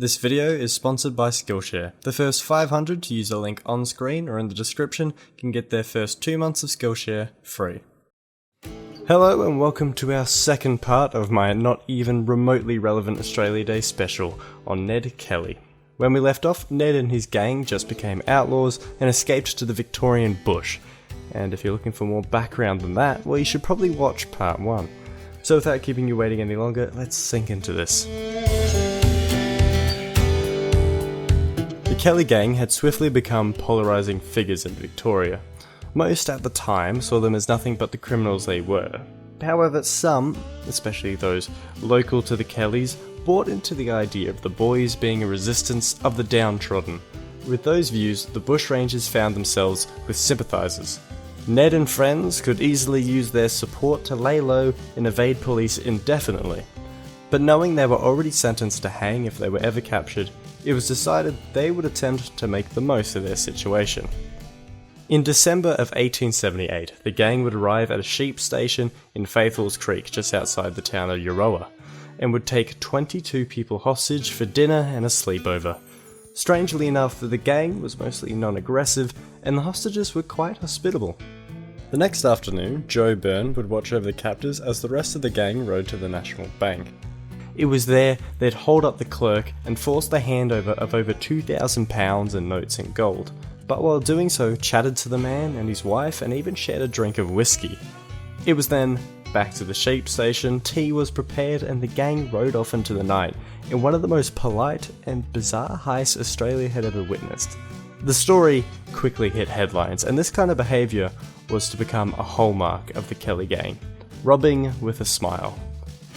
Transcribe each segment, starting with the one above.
This video is sponsored by Skillshare. The first 500 to use the link on screen or in the description can get their first 2 months of Skillshare free. Hello and welcome to our second part of my not even remotely relevant Australia Day special on Ned Kelly. When we left off, Ned and his gang just became outlaws and escaped to the Victorian bush. And if you're looking for more background than that, well, you should probably watch part 1. So without keeping you waiting any longer, let's sink into this. The Kelly gang had swiftly become polarising figures in Victoria. Most at the time saw them as nothing but the criminals they were. However, some, especially those local to the Kellys, bought into the idea of the boys being a resistance of the downtrodden. With those views, the bushrangers found themselves with sympathisers. Ned and friends could easily use their support to lay low and evade police indefinitely. But knowing they were already sentenced to hang if they were ever captured, it was decided they would attempt to make the most of their situation. In December of 1878, the gang would arrive at a sheep station in Faithfuls Creek just outside the town of Euroa, and would take 22 people hostage for dinner and a sleepover. Strangely enough, the gang was mostly non-aggressive, and the hostages were quite hospitable. The next afternoon, Joe Byrne would watch over the captors as the rest of the gang rode to the National Bank. It was there they'd hold up the clerk and force the handover of over £2,000 in notes and gold, but while doing so chatted to the man and his wife and even shared a drink of whiskey. It was then back to the sheep station, tea was prepared and the gang rode off into the night in one of the most polite and bizarre heists Australia had ever witnessed. The story quickly hit headlines, and this kind of behaviour was to become a hallmark of the Kelly gang, robbing with a smile.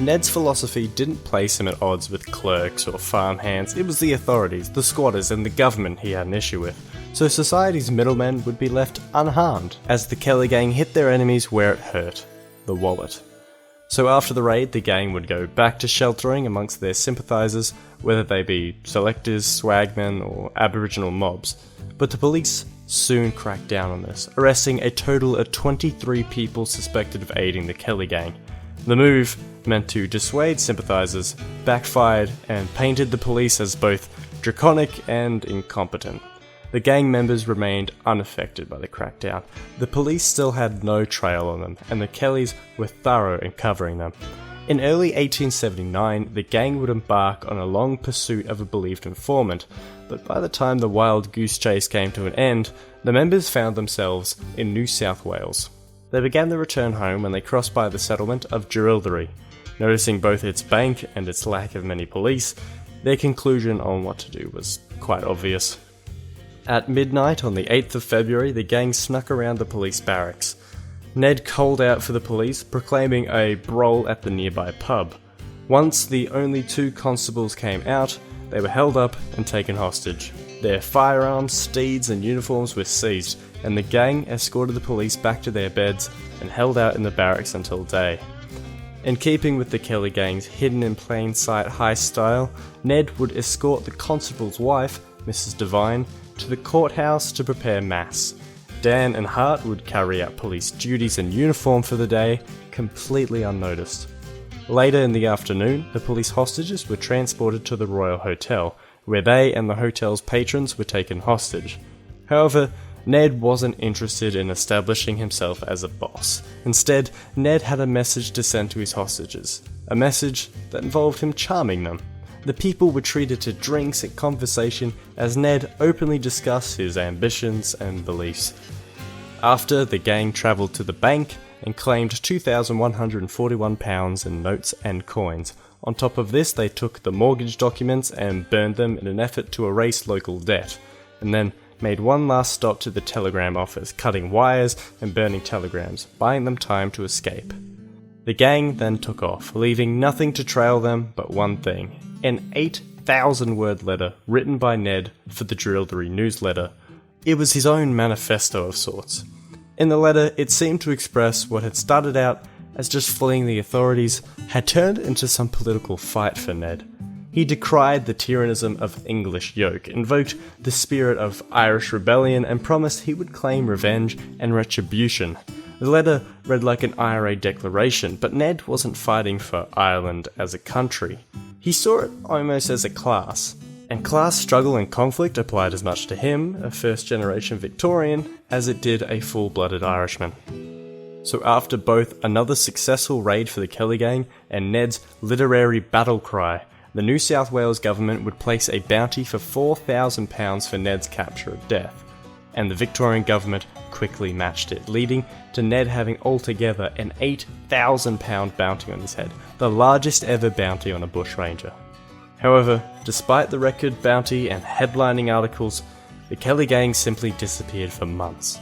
Ned's philosophy didn't place him at odds with clerks or farmhands, it was the authorities, the squatters and the government he had an issue with, so society's middlemen would be left unharmed as the Kelly gang hit their enemies where it hurt, the wallet. So after the raid, the gang would go back to sheltering amongst their sympathisers, whether they be selectors, swagmen or Aboriginal mobs, but the police soon cracked down on this, arresting a total of 23 people suspected of aiding the Kelly gang. The move, meant to dissuade sympathisers, backfired and painted the police as both draconic and incompetent. The gang members remained unaffected by the crackdown. The police still had no trail on them, and the Kellys were thorough in covering them. In early 1879, the gang would embark on a long pursuit of a believed informant, but by the time the wild goose chase came to an end, the members found themselves in New South Wales. They began the return home when they crossed by the settlement of Jerilderie. Noticing both its bank and its lack of many police, their conclusion on what to do was quite obvious. At midnight on the 8th of February, the gang snuck around the police barracks. Ned called out for the police, proclaiming a brawl at the nearby pub. Once the only 2 constables came out, they were held up and taken hostage. Their firearms, steeds and uniforms were seized, and the gang escorted the police back to their beds and held out in the barracks until day. In keeping with the Kelly gang's hidden in plain sight heist style, Ned would escort the constable's wife, Mrs. Devine, to the courthouse to prepare mass. Dan and Hart would carry out police duties in uniform for the day, completely unnoticed. Later in the afternoon, the police hostages were transported to the Royal Hotel, where they and the hotel's patrons were taken hostage. However, Ned wasn't interested in establishing himself as a boss. Instead, Ned had a message to send to his hostages, a message that involved him charming them. The people were treated to drinks and conversation as Ned openly discussed his ambitions and beliefs. After, the gang travelled to the bank and claimed £2,141 in notes and coins. On top of this, they took the mortgage documents and burned them in an effort to erase local debt, and then made one last stop to the telegram office, cutting wires and burning telegrams, buying them time to escape. The gang then took off, leaving nothing to trail them but one thing: an 8,000-word letter written by Ned for the Jerilderie newsletter. It was his own manifesto of sorts. In the letter, it seemed to express what had started out as just fleeing the authorities had turned into some political fight for Ned. He decried the tyrannism of English yoke, invoked the spirit of Irish rebellion, and promised he would claim revenge and retribution. The letter read like an IRA declaration, but Ned wasn't fighting for Ireland as a country. He saw it almost as a class. And class struggle and conflict applied as much to him, a first-generation Victorian, as it did a full-blooded Irishman. So after both another successful raid for the Kelly Gang and Ned's literary battle cry, the New South Wales government would place a bounty for £4,000 for Ned's capture or death, and the Victorian government quickly matched it, leading to Ned having altogether an £8,000 bounty on his head, the largest ever bounty on a bushranger. However, despite the record bounty and headlining articles, the Kelly Gang simply disappeared for months.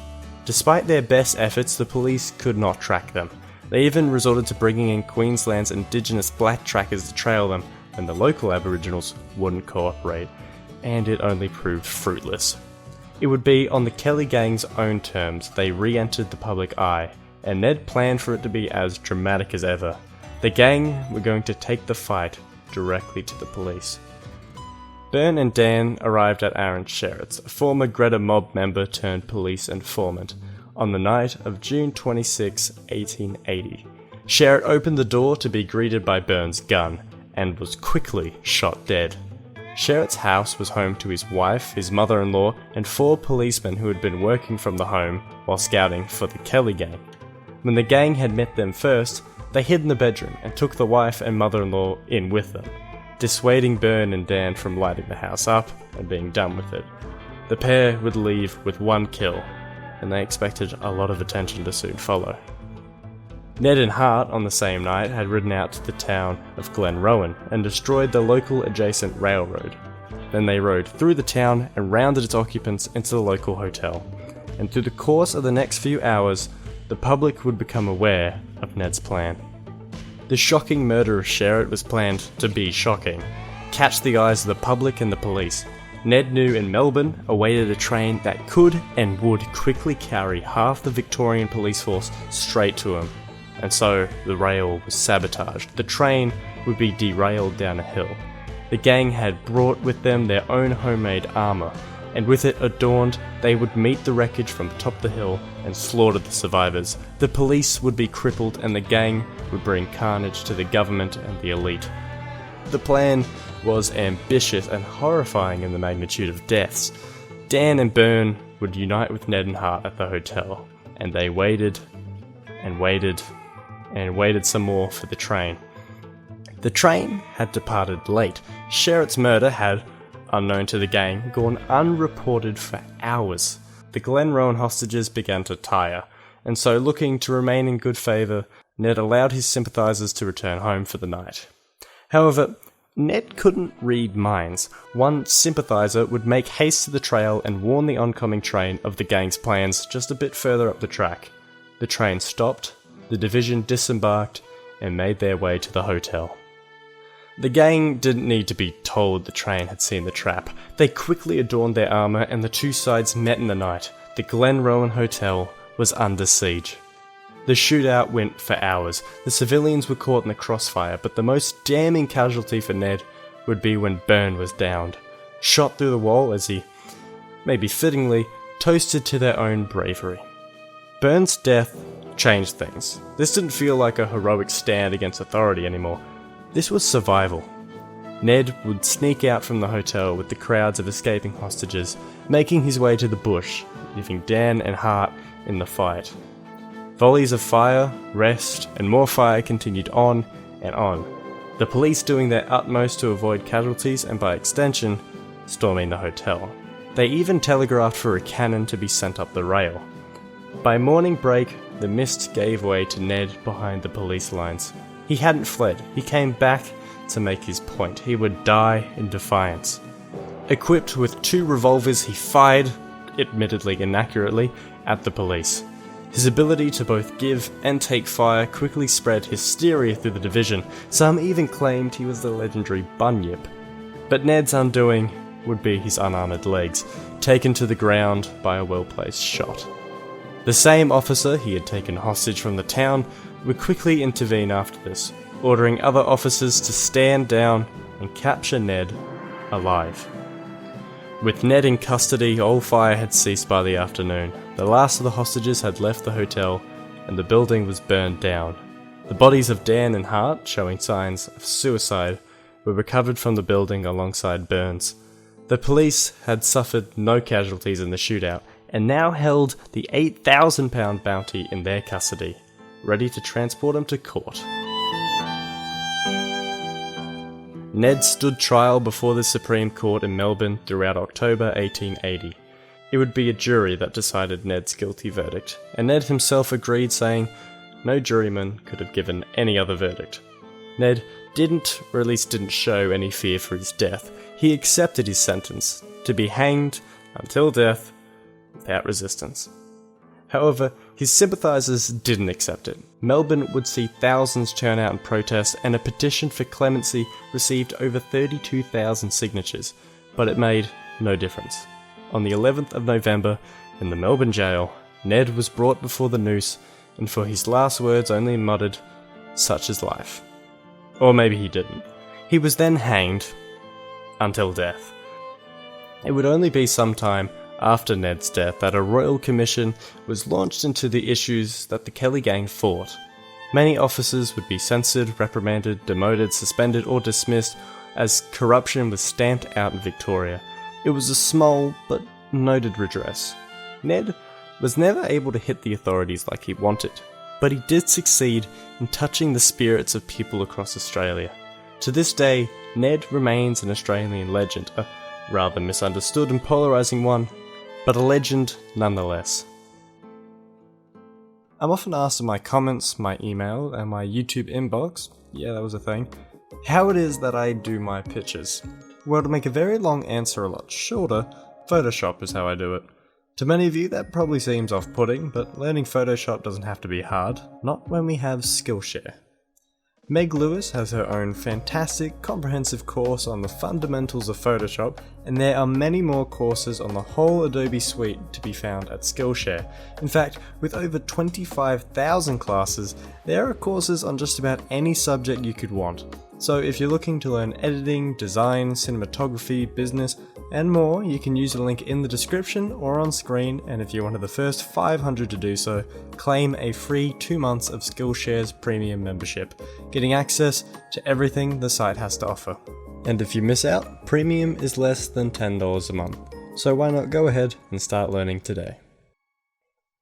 Despite their best efforts, the police could not track them. They even resorted to bringing in Queensland's Indigenous black trackers to trail them, and the local Aboriginals wouldn't cooperate, and it only proved fruitless. It would be on the Kelly Gang's own terms they re-entered the public eye, and Ned planned for it to be as dramatic as ever. The gang were going to take the fight directly to the police. Byrne and Dan arrived at Aaron Sherratt's, a former Greta mob member turned police informant, on the night of June 26, 1880. Sherratt opened the door to be greeted by Byrne's gun, and was quickly shot dead. Sherratt's house was home to his wife, his mother-in-law, and 4 policemen who had been working from the home while scouting for the Kelly Gang. When the gang had met them first, they hid in the bedroom and took the wife and mother-in-law in with them, dissuading Byrne and Dan from lighting the house up and being done with it. The pair would leave with 1 kill, and they expected a lot of attention to soon follow. Ned and Hart, on the same night, had ridden out to the town of Glenrowan and destroyed the local adjacent railroad. Then they rode through the town and rounded its occupants into the local hotel. And through the course of the next few hours, the public would become aware of Ned's plan. The shocking murder of Sherratt was planned to be shocking, catch the eyes of the public and the police. Ned knew in Melbourne awaited a train that could and would quickly carry half the Victorian police force straight to him. And so the rail was sabotaged. The train would be derailed down a hill. The gang had brought with them their own homemade armour, and with it adorned, they would meet the wreckage from atop the hill and slaughter the survivors. The police would be crippled and the gang would bring carnage to the government and the elite. The plan was ambitious and horrifying in the magnitude of deaths. Dan and Byrne would unite with Ned and Hart at the hotel, and they waited and waited and waited some more for the train. The train had departed late. Sherratt's murder had, unknown to the gang, gone unreported for hours. The Glenrowan hostages began to tire, and so looking to remain in good favour, Ned allowed his sympathisers to return home for the night. However, Ned couldn't read minds. One sympathiser would make haste to the trail and warn the oncoming train of the gang's plans just a bit further up the track. The train stopped, the division disembarked, and made their way to the hotel. The gang didn't need to be told the train had seen the trap. They quickly adorned their armour and the two sides met in the night. The Glenrowan Hotel was under siege. The shootout went for hours. The civilians were caught in the crossfire, but the most damning casualty for Ned would be when Byrne was downed, shot through the wall as he, maybe fittingly, toasted to their own bravery. Byrne's death changed things. This didn't feel like a heroic stand against authority anymore. This was survival. Ned would sneak out from the hotel with the crowds of escaping hostages, making his way to the bush, leaving Dan and Hart in the fight. Volleys of fire, rest, and more fire continued on and on, the police doing their utmost to avoid casualties and by extension, storming the hotel. They even telegraphed for a cannon to be sent up the rail. By morning break, the mist gave way to Ned behind the police lines. He hadn't fled, he came back to make his point. He would die in defiance. Equipped with 2 revolvers, he fired, admittedly inaccurately, at the police. His ability to both give and take fire quickly spread hysteria through the division. Some even claimed he was the legendary Bunyip. But Ned's undoing would be his unarmoured legs, taken to the ground by a well-placed shot. The same officer he had taken hostage from the town would quickly intervene after this, ordering other officers to stand down and capture Ned alive. With Ned in custody, all fire had ceased by the afternoon. The last of the hostages had left the hotel, and the building was burned down. The bodies of Dan and Hart, showing signs of suicide, were recovered from the building alongside Byrne's. The police had suffered no casualties in the shootout and now held the £8,000 bounty in their custody, ready to transport him to court. Ned stood trial before the Supreme Court in Melbourne throughout October 1880. It would be a jury that decided Ned's guilty verdict, and Ned himself agreed, saying no juryman could have given any other verdict. Ned didn't, or at least didn't show any fear for his death. He accepted his sentence, to be hanged until death without resistance. However, his sympathisers didn't accept it. Melbourne would see thousands turn out in protest, and a petition for clemency received over 32,000 signatures, but it made no difference. On the 11th of November, in the Melbourne jail, Ned was brought before the noose, and for his last words only muttered, "Such is life." Or maybe he didn't. He was then hanged until death. It would only be some time after Ned's death that a royal commission was launched into the issues that the Kelly gang fought. Many officers would be censored, reprimanded, demoted, suspended, or dismissed as corruption was stamped out in Victoria. It was a small but noted redress. Ned was never able to hit the authorities like he wanted, but he did succeed in touching the spirits of people across Australia. To this day, Ned remains an Australian legend, a rather misunderstood and polarising one, but a legend nonetheless. I'm often asked in my comments, my email, and my YouTube inbox, yeah, that was a thing, how it is that I do my pictures. Well, to make a very long answer a lot shorter, Photoshop is how I do it. To many of you that probably seems off-putting, but learning Photoshop doesn't have to be hard, not when we have Skillshare. Meg Lewis has her own fantastic, comprehensive course on the fundamentals of Photoshop, and there are many more courses on the whole Adobe suite to be found at Skillshare. In fact, with over 25,000 classes, there are courses on just about any subject you could want. So if you're looking to learn editing, design, cinematography, business, and more, you can use the link in the description or on screen, and if you're one of the first 500 to do so, claim a free 2 months of Skillshare's premium membership, getting access to everything the site has to offer. And if you miss out, premium is less than $10 a month, so why not go ahead and start learning today.